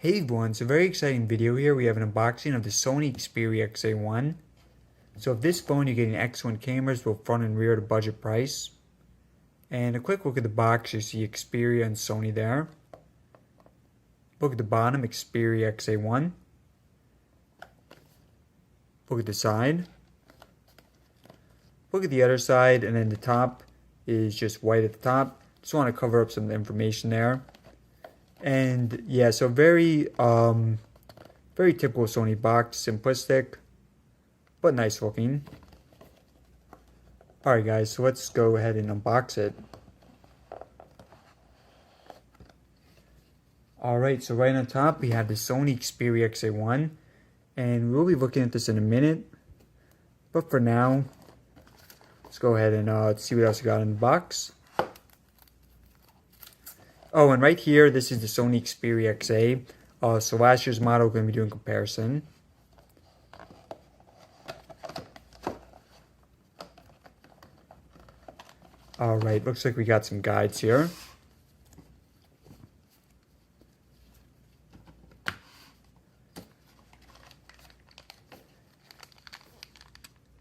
Hey everyone, so very exciting video here. We have an unboxing of the Sony Xperia XA1. So with this phone, you're getting excellent cameras, both front and rear at a budget price. And a quick look at the box, you see Xperia and Sony there. Look at the bottom, Xperia XA1. Look at the side. Look at the other side, and then the top is just white at the top. Just want to cover up some information there. And yeah, so very typical Sony box, simplistic, but nice looking. Alright guys, so let's go ahead and unbox it. Alright, so right on top we have the Sony Xperia XA1, and we'll be looking at this in a minute. But for now, let's go ahead and see what else we got in the box. Oh, and right here, this is the Sony Xperia XA. So last year's model, we're going to be doing comparison. Alright, looks like we got some guides here.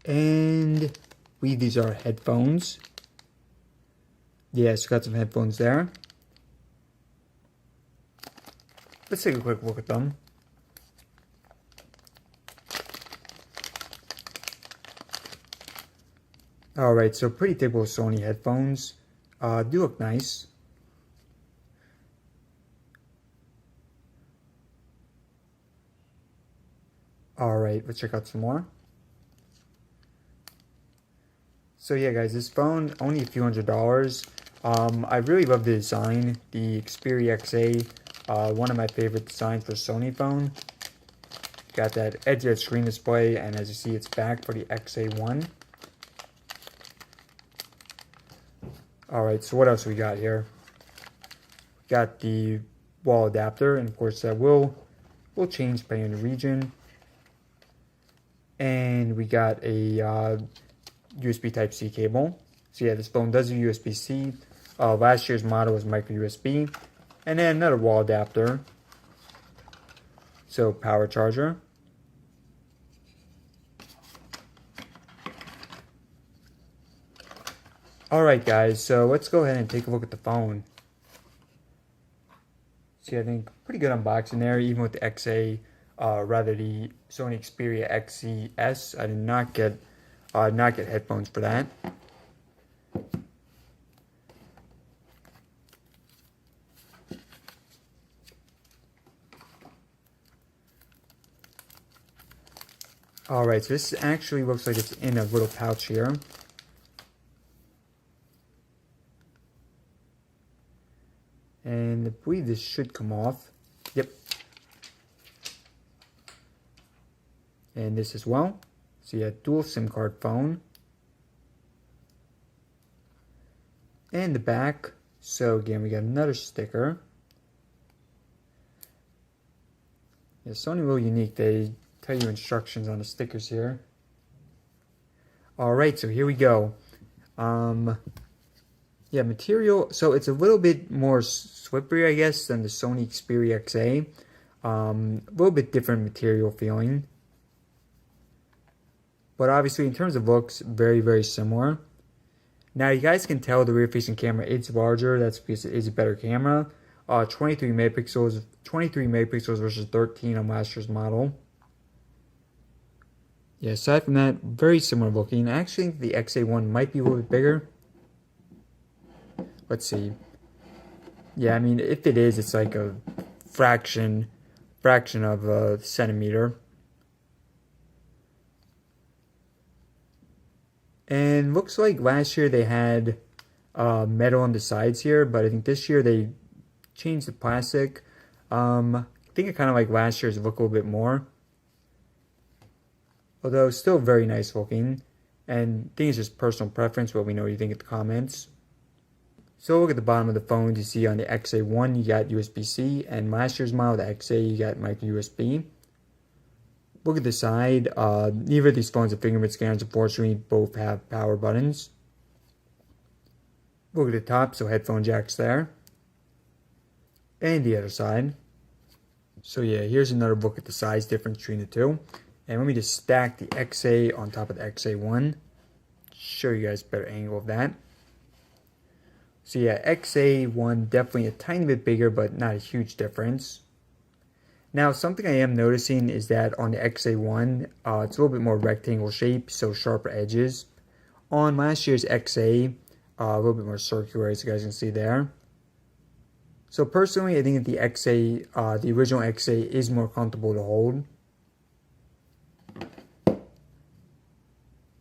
And I believe these are headphones. Yes, got some headphones there. Let's take a quick look at them. Alright, so pretty typical Sony headphones. Do look nice. Alright, let's check out some more. So yeah guys, this phone, only a few $100s. I really love the design. The Xperia XA. One of my favorite designs for Sony phone. Got that edge-to-edge screen display, and as you see, it's back for the XA1. Alright, so what else we got here? We got the wall adapter, and of course that will change depending on the region. And we got a USB Type-C cable. So yeah, this phone does have USB-C. Last year's model was micro USB. And then another wall adapter. So power charger. Alright guys, so let's go ahead and take a look at the phone. See, I think pretty good unboxing there, even with the XA, rather the Sony Xperia XA. I did not get headphones for that. Alright, so this actually looks like it's in a little pouch here. And I believe this should come off. Yep. And this as well. So you have dual SIM card phone. And the back. So again, we got another sticker. Yeah, Sony a little unique. They tell you instructions on the stickers here. Alright, so here we go. Yeah, material, so it's a little bit more slippery, I guess, than the Sony Xperia XA. A little bit different material feeling. But obviously, in terms of looks, very, very similar. Now, you guys can tell the rear-facing camera is larger. That's because it is a better camera. 23 megapixels versus 13 on last year's model. Yeah, aside from that, very similar looking. I actually think the XA1 might be a little bit bigger. Let's see. Yeah, I mean, if it is, it's like a fraction of a centimeter. And looks like last year they had metal on the sides here, but I think this year they changed the plastic. I think I kind of like last year's look a little bit more. Although still very nice looking. And I think it's just personal preference. Let me know what you think in the comments. So look at the bottom of the phone. You see on the XA1 you got USB-C, and last year's model, the XA, you got micro USB. Look at the side. Neither of these phones have fingerprint scanners. Unfortunately, both have power buttons. Look at the top, so headphone jacks there. And the other side. So yeah, here's another look at the size difference between the two. And let me just stack the XA on top of the XA1. Show you guys a better angle of that. So yeah, XA1 definitely a tiny bit bigger, but not a huge difference. Now, something I am noticing is that on the XA1, it's a little bit more rectangle shape, so sharper edges. On last year's XA, a little bit more circular, as you guys can see there. So personally, I think that the XA, the original XA, is more comfortable to hold.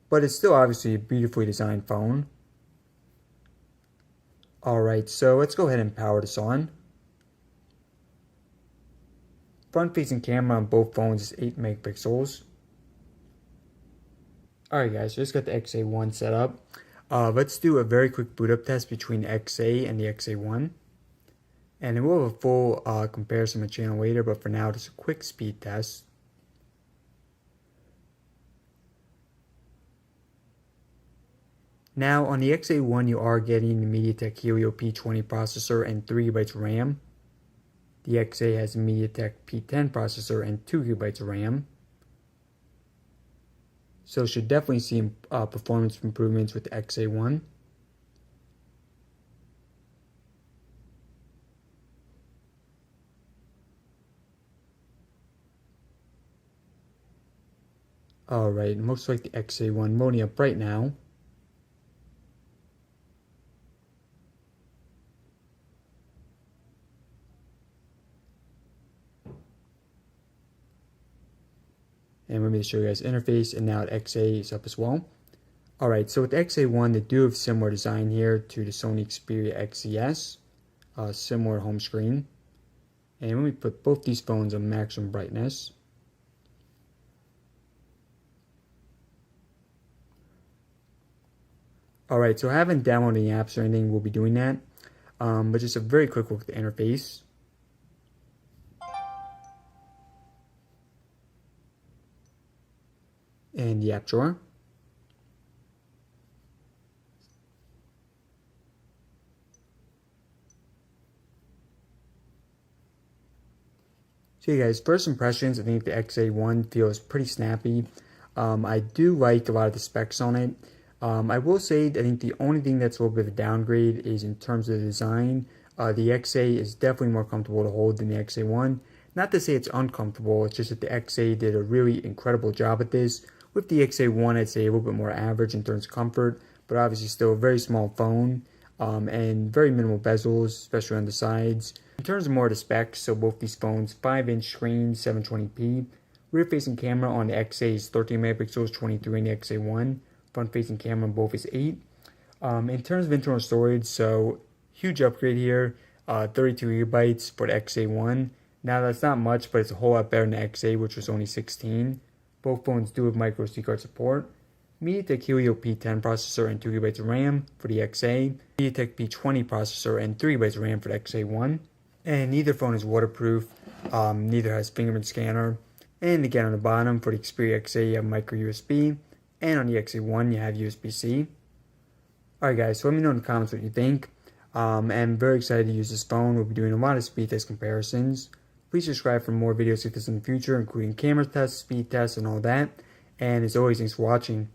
But it's still obviously a beautifully designed phone. Alright, so let's go ahead and power this on. Front-facing camera on both phones is 8 megapixels. Alright guys, so just got the XA1 set up. Let's do a very quick boot up test between the XA and the XA1. And then we'll have a full comparison on the channel later, but for now, just a quick speed test. Now, on the XA1, you are getting the MediaTek Helio P20 processor and 3GB of RAM. The XA has a MediaTek P10 processor and 2GB of RAM. So should definitely see performance improvements with the XA1. Alright, looks like the XA1 loading up right now. And let me show you guys the interface, and now the XA is up as well. Alright, so with the XA1, they do have similar design here to the Sony Xperia XA, similar home screen. And let me put both these phones on maximum brightness. Alright, so I haven't downloaded any apps or anything, we'll be doing that. But just a very quick look at the interface. And the app drawer. So you guys, first impressions, I think the XA1 feels pretty snappy. I do like a lot of the specs on it. I will say, I think the only thing that's a little bit of a downgrade is in terms of the design. The XA is definitely more comfortable to hold than the XA1. Not to say it's uncomfortable, it's just that the XA did a really incredible job at this. With the XA1, I'd say a little bit more average in terms of comfort, but obviously still a very small phone, and very minimal bezels, especially on the sides. In terms of more of the specs, so both these phones, 5-inch screen, 720p. Rear-facing camera on the XA is 13 megapixels, 23 in the XA1. Front-facing camera on both is 8. In terms of internal storage, so huge upgrade here, 32 gigabytes for the XA1. Now that's not much, but it's a whole lot better than the XA, which was only 16. Both phones do have micro SD card support. MediaTek Helio P10 processor and 2GB of RAM for the XA. MediaTek P20 processor and 3GB of RAM for the XA1. And neither phone is waterproof. Neither has fingerprint scanner. And again, on the bottom for the Xperia XA, you have micro USB. And on the XA1, you have USB-C. Alright guys, so let me know in the comments what you think. I'm very excited to use this phone. We'll be doing a lot of speed test comparisons. Please subscribe for more videos like this in the future, including camera tests, speed tests, and all that. And as always, thanks for watching.